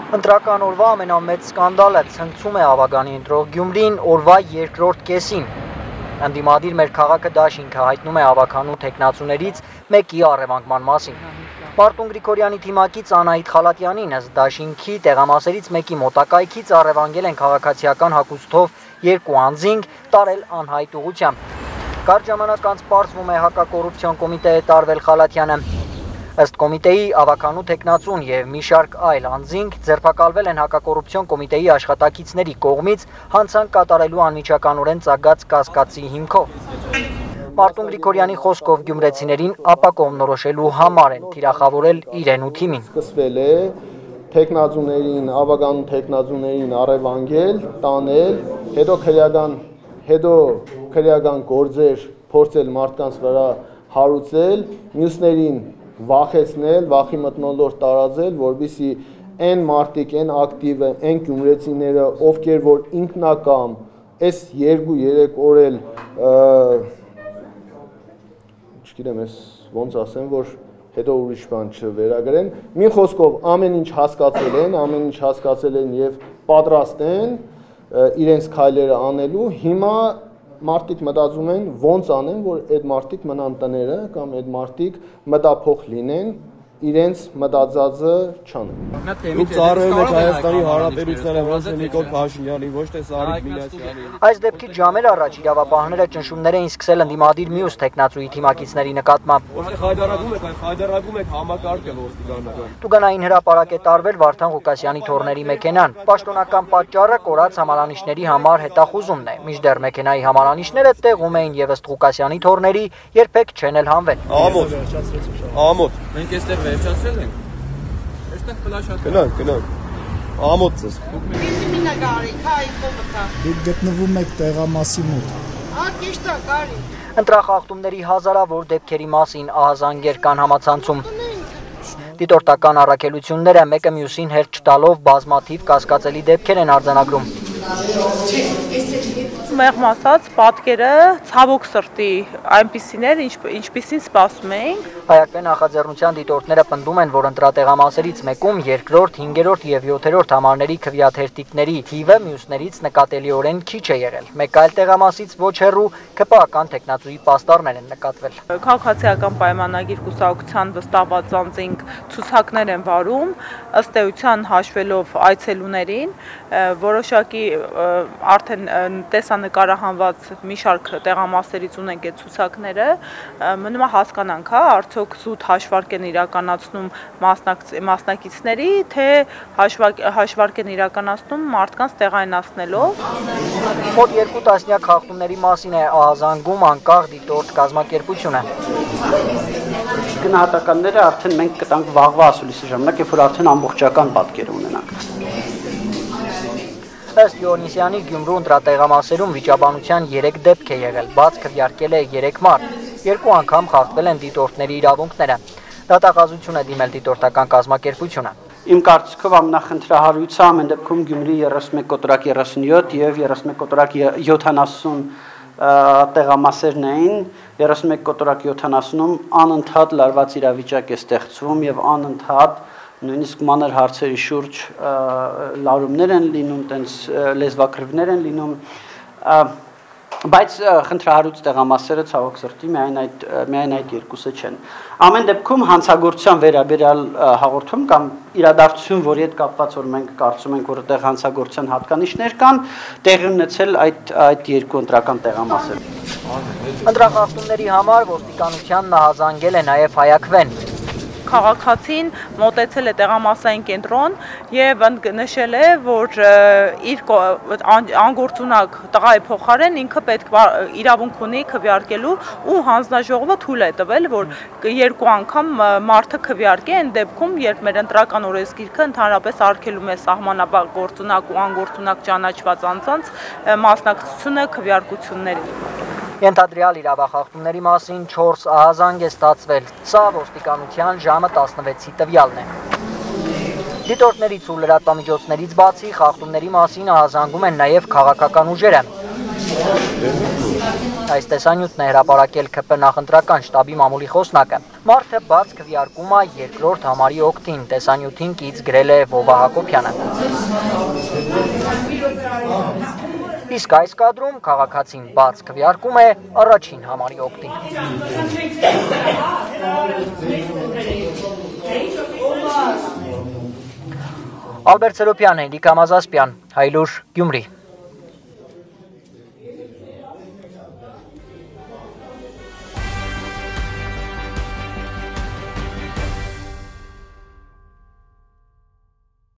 Ընտրական օրվա ամենամեծ սկանդալը ցնցում է Ավագանի ընտրող Գյումրին օրվա երկրորդ կեսին։ Ընդդիմադիր մեր քաղաքը դաշինքը հայտնում է ավականու թեկնածուներից մեկի առևանգման մասին։ Մարտուն Գրիգորյանի թիմակից Անահիտ Խալատյանին ըստ դաշինքի տեղամասերից մեկի մոտակայքից առևանգել են քաղաքացիական հագուստով երկու անձինք, տարել անհայտ ուղղությամբ։ Կարճ ժամանակ անց պարզվում է հակակոռուպցիոն կոմիտեի տարվել Խալատյանը։ Ըստ կոմիտեի ավականու թեկնածուն եւ մի շարք այլ անձինք ձերբակալվել են հակակոռուպցիոն կոմիտեի աշխատակիցների կողմից հանցանք կատարելու անմիջականորեն ծագած կասկածի հիմքով։ Մարտուն Գրիգորյանի խոսքով գյումրեցիներին ապակողմնորոշելու համար են թիրախավորել իրեն ու թիմին։ Սկսվել է թեկնածուներին, ավականու թեկնածուներին առևանգել, տանել, հետո քրեական գործեր փորձել մարդկանց վրա հարուցել, մյուսներին վախեցնել, վախի մթնոլորտ տարածել, որպեսզի այն մարդիկ, այն ակտիվը, այն գյումրեցիները, ովքեր որ ինքնակամ այս 2-3 օր էլ չգիտեմ, ոնց ասեմ, որ հետո ուրիշ բան չվերագրեն, մի խոսքով ամեն ինչ հասկացել են եւ պատրաստ են իրենց քայլերը անելու, հիմա մարդիկ մտածում են ոնց անեն, որ այդ մարդիկ մնան տները կամ այդ մարդիկ մտափոխ լինեն, իրենց մտածածը չանեն։ Դուք ծառայում եք Հայաստանի Հանրապետությանը, ոչ թե Նիկոլ Փաշինյանի, ոչ թե Սարիկ Միլյասյանի։ Այս դեպքից ժամեր առաջ իրավապահները ճնշումներ էին սկսել ընդդիմադիր մյուս թեկնածուի թիմակիցների նկատմամբ։ Ոչ թե խայդարակում եք համակարգը ոստիկանական։ Տուգանային հրապարակ է տարվել Վարդան Ղուկասյանի թորների մեքենան։ Պաշտոնական պատճառը կորած համարանիշների համար հետախուզումն է։ Մինչդեռ մեքենայի համարանիշները տեղում էին եւ ըստ Ղուկասյանի թորների երբեք չեն էլ հանվել։ Ամոթ։ Մենք այստեղ վերջացրել ենք։ Այստեղ ֆլաշացել։ Գնանք։ Ամոթ ցես։ Մինա գարի, քայ կոմտա։ Դուք գտնվում եք տեղամասի մոտ։ Ճիշտ է, գարի։ Ընտրախախտումների հազարավոր դեպքերի մասին ահազանգեր կան համացանցում։ Դիտորդական առաքելությունները մեկը մյուսին հերթ չտալով բազմաթիվ կասկածելի դեպքեր են արձանագրում։ Մեղմ ասած, պատկերը ցավոք սրտի այնպիսին էր, ինչպիսին սպասում էինք։ Հայակվե նախաձեռնության դիտորդները պնդում են, որ ընտրատեղամասերից մեկում երկրորդ, 5-րդ եւ 7-րդ համարների քվեաթերթիկների թիվը մյուսներից նկատելիորեն քիչ է եղել։ Մեկ այլ տեղամասից ոչ հեռու ԿՊԱ-ական թեկնածուի պաստառներ են նկատվել։ Քաղաքացիական պայմանագիր կուսակցության վստահված անձինք ցուցակներ են վարում, ըստ էության հաշվելով այցելուներին, որոշակի արդեն տեսանկարահանված մի շարք տեղամասերից ունենք այդ ցուցակները, մնում է հասկանանք, հա, արդյոք զուտ հաշվարկ են իրականացնում մասնակիցների, թե հաշվարկ են իրականացնում մարդկանց տեղայնացնելով։ Մոտ 2 տասնյակ խախտումների մասին է ահազանգում անկախ դիտորդ կազմակերպությունը։ Գնահատականները արդեն մենք կտանք վաղվա ասուլիսի ժամանակ, երբ որ արդեն ամբողջական պատկեր ունենանք։ Ըստ Յովհաննիսյանի Գյումրու ընտրատեղամասերում վիճաբանության 3 դեպք է եղել, բաց քվեարկել է 3 մարդ, 2 անգամ խախտվել են դիտորդների իրավունքները։ Դատախազություն է դիմել դիտորդական կազմակերպությունը։ Իմ կարծիքով ամենախնդրահարույցը ամեն դեպքում Գյումրի 31/37 եւ 31/70 տեղամասերն էին, 31/70-ում անընդհատ լարված իրավիճակ է ստեղծվում եւ անընդհատ նույնիսկ մանր հարցերի շուրջ լարումներ են լինում, տենց լեզվակռիվներ են լինում, բայց խնդրահարույց տեղամասերը ցավոք սրտի միայն այդ երկուսը չեն։ Ամեն դեպքում հանցագործության վերաբերյալ հաղորդում կամ իրադարձություն, որի հետ կապված որ մենք կարծում ենք, որ այդտեղ հանցագործության հատկանիշներ կան, տեղի ունեցել այդ երկու ընտրական տեղամասերում։ Ընտրախախտումների համար ոստիկանությանն ահազանգել է նաև Հայակվեն։ Քաղաքացին մոտեցել է տեղամասային կենտրոն եւ նշել է, որ իր անգործունակ տղայի փոխարեն ինքը պետք իրավունք ունի քվեարկելու ու հանձնաժողովը թույլ է տվել, որ 2 անգամ մարդը քվեարկի այն դեպքում, երբ մեր ընտրական օրենսգիրքը ընդհանրապես արգելում է սահմանաբար գործունակ ու անգործունակ ճանաչված անձանց մասնակցությունը քվեարկություններին։ Ենթադրյալ իրավախախտումների մասին 4 ահազանգ է ստացվել, սա ոստիկանության ժամը 16-ի տվյալն է։ Դիտորդներից ու լրատվամիջոցներից բացի խախտումների մասին ահազանգում են նաև քաղաքական ուժերը։ Այս տեսանյութն է հրապարակել ՔՊ նախընտրական շտաբի մամուլի խոսնակը։ Մարդը բաց քվեարկում է երկրորդ համարի օգտին, տեսանյութին կից գրել է Վովա Հակոբյանը։ Իսկ այս կադրում քաղաքացին բաց քվեարկում է առաջին համարի օգտին։ Ալբերտ Սերոբյան, Հենրիկ Համազասպյան, Հայլուր, Գյումրի։